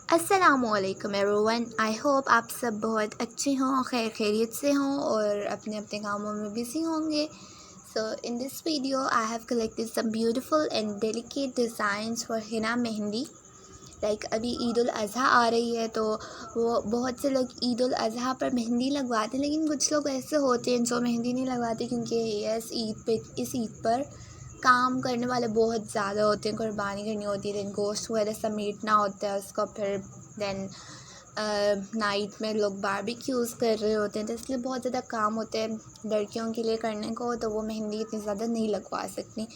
अस्सलामुअलैकुम everyone. I hope आप सब बहुत अच्छे हों, खैरियत से हों और अपने अपने कामों में बिज़ी होंगे। So in this video I have collected some beautiful and delicate designs for henna mehndi. Like अभी ईद उल अज़हा आ रही है, तो वो बहुत से लोग ईद उल अज़हा पर मेहंदी लगवाते हैं, लेकिन कुछ लोग ऐसे होते हैं जो मेहंदी नहीं लगवाते क्योंकि इस ईद पर काम करने वाले बहुत ज़्यादा होते हैं, कुर्बानी करनी होती है, देन गोश्त वगैरह समेटना होता है उसको, फिर देन नाइट में लोग बारबेक्यूज़ कर रहे होते हैं, तो इसलिए बहुत ज़्यादा काम होते हैं लड़कियों के लिए करने को, तो वो मेहंदी इतनी ज़्यादा नहीं लगवा सकती।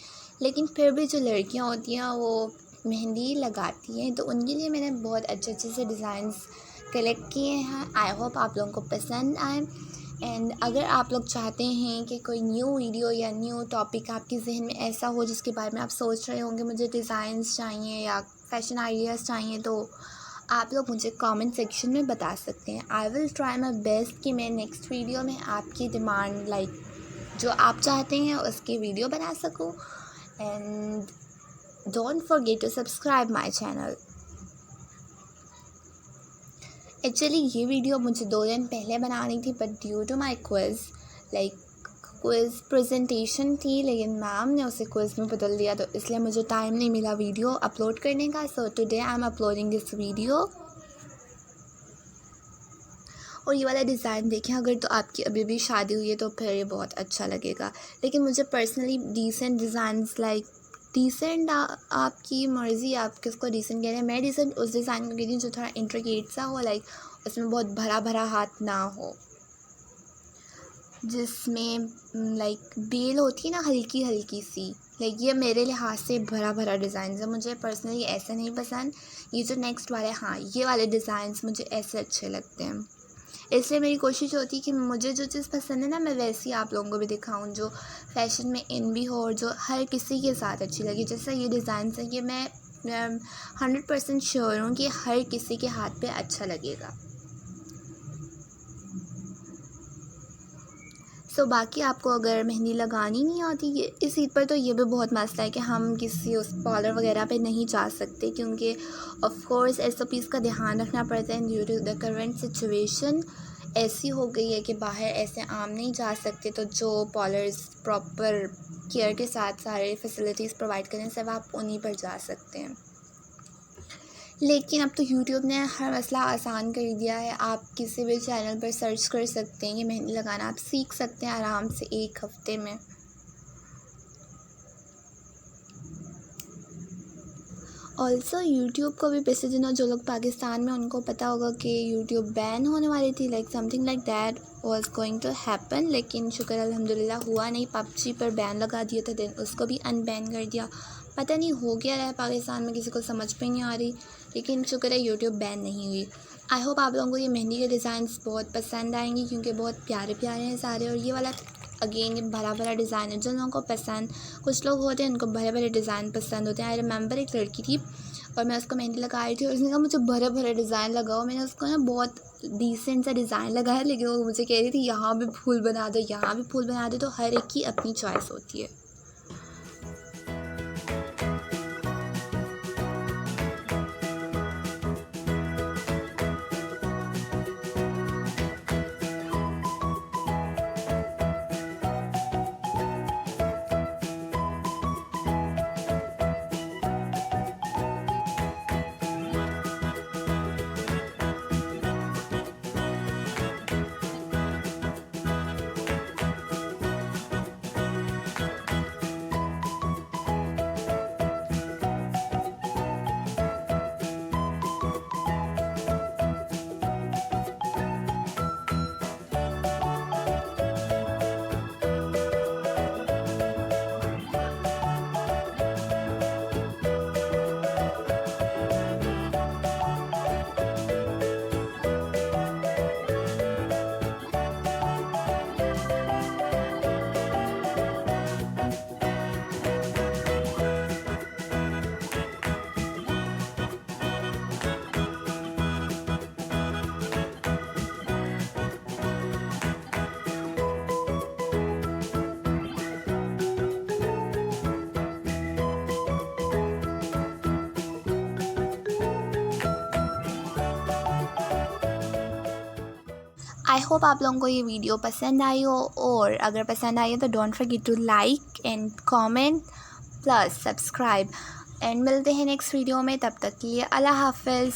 लेकिन फिर भी जो लड़कियां होती हैं वो मेहंदी लगाती हैं, तो उनके लिए मैंने बहुत अच्छे अच्छे से डिज़ाइंस कलेक्ट किए हैं। आई होप आप लोगों को पसंद आए। एंड अगर आप लोग चाहते हैं कि कोई न्यू वीडियो या न्यू टॉपिक आपके जहन में ऐसा हो जिसके बारे में आप सोच रहे होंगे मुझे डिज़ाइंस चाहिए या फैशन आइडियाज़ चाहिए, तो आप लोग मुझे कमेंट सेक्शन में बता सकते हैं। I will try my best कि मैं नेक्स्ट वीडियो में आपकी डिमांड जो आप चाहते हैं उसकी वीडियो बना सकूं। And don't forget to subscribe my channel. Actually ये वीडियो मुझे 2 दिन पहले बनानी थी, but due to my quiz presentation थी, लेकिन मैम ने उसे क्विज़ में बदल दिया, तो इसलिए मुझे टाइम नहीं मिला वीडियो अपलोड करने का। So today I am uploading this video. और ये वाला डिज़ाइन देखें, अगर तो आपकी अभी भी शादी हुई है तो फिर ये बहुत अच्छा लगेगा, लेकिन मुझे पर्सनली डिसेंट डिज़ाइंस डिसेंट आपकी मर्ज़ी, आप किसको डिसेंट कह रहे हैं। मैं डिसेंट उस डिज़ाइन को कह रही हूँ जो थोड़ा इंट्रिकेट सा हो, उसमें बहुत भरा भरा हाथ ना हो, जिसमें बेल होती है ना हल्की हल्की सी। ये मेरे लिहाज से भरा भरा डिज़ाइन है, मुझे पर्सनली ऐसे नहीं पसंद। ये जो नेक्स्ट वाले, हाँ, ये वाले डिज़ाइंस मुझे ऐसे अच्छे लगते हैं, इसलिए मेरी कोशिश होती है कि मुझे जो चीज़ पसंद है ना, मैं वैसी आप लोगों को भी दिखाऊं, जो फैशन में इन भी हो और जो हर किसी के साथ अच्छी लगे। जैसा ये डिज़ाइन है, ये मैं 100% श्योर हूँ कि हर किसी के हाथ पे अच्छा लगेगा। सो बाकी आपको अगर मेहंदी लगानी नहीं आती ये इस ईद पर, तो ये भी बहुत मसला है कि हम किसी उस पार्लर वगैरह पे नहीं जा सकते, क्योंकि ऑफ कोर्स SOPs का ध्यान रखना पड़ता है। Due to the current situation ऐसी हो गई है कि बाहर ऐसे आम नहीं जा सकते, तो जो पार्लर्स प्रॉपर केयर के साथ सारे फैसिलिटीज़ प्रोवाइड करें, सिर्फ आप उन्हीं पर जा सकते हैं। लेकिन अब तो यूट्यूब ने हर मसला आसान कर दिया है, आप किसी भी चैनल पर सर्च कर सकते हैं, ये मेहंदी लगाना आप सीख सकते हैं आराम से 1 हफ्ते में। ऑल्सो यूट्यूब को भी पिछले दिनों जो लोग पाकिस्तान में, उनको पता होगा कि यूट्यूब बैन होने वाली थी, something like that was going to happen, लेकिन शुक्र अल्हम्दुलिल्लाह हुआ नहीं। PUBG पर बैन लगा दिया था, देन उसको भी अनबैन कर दिया। पता नहीं हो गया रहा है पाकिस्तान में, किसी को समझ में नहीं आ रही, लेकिन शुक्र है यूट्यूब बैन नहीं हुई। आई होप आप लोगों को ये मेहंदी के डिज़ाइंस बहुत पसंद आएंगे, क्योंकि बहुत प्यारे प्यारे हैं सारे। और ये वाला अगेन ये भरा भरा डिज़ाइन है, जिन लोगों को पसंद, कुछ लोग होते हैं उनको भरे भरे डिज़ाइन पसंद होते हैं। आई रिमेंबर एक लड़की थी और मैं उसको मेहंदी लगा रही थी और उसने कहा मुझे भरे भरे डिज़ाइन लगाओ। मैंने उसको ना बहुत डिसेंट सा डिज़ाइन लगाया, लेकिन वो मुझे कह रही थी यहाँ भी फूल बना दो, यहाँ भी फूल बना दो। तो हर एक की अपनी चॉइस होती है। आई होप आप लोगों को ये वीडियो पसंद आई हो, और अगर पसंद आई हो तो don't forget to like and comment plus subscribe. And मिलते हैं नेक्स्ट वीडियो में, तब तक के लिए अल्लाह हाफ़िज़।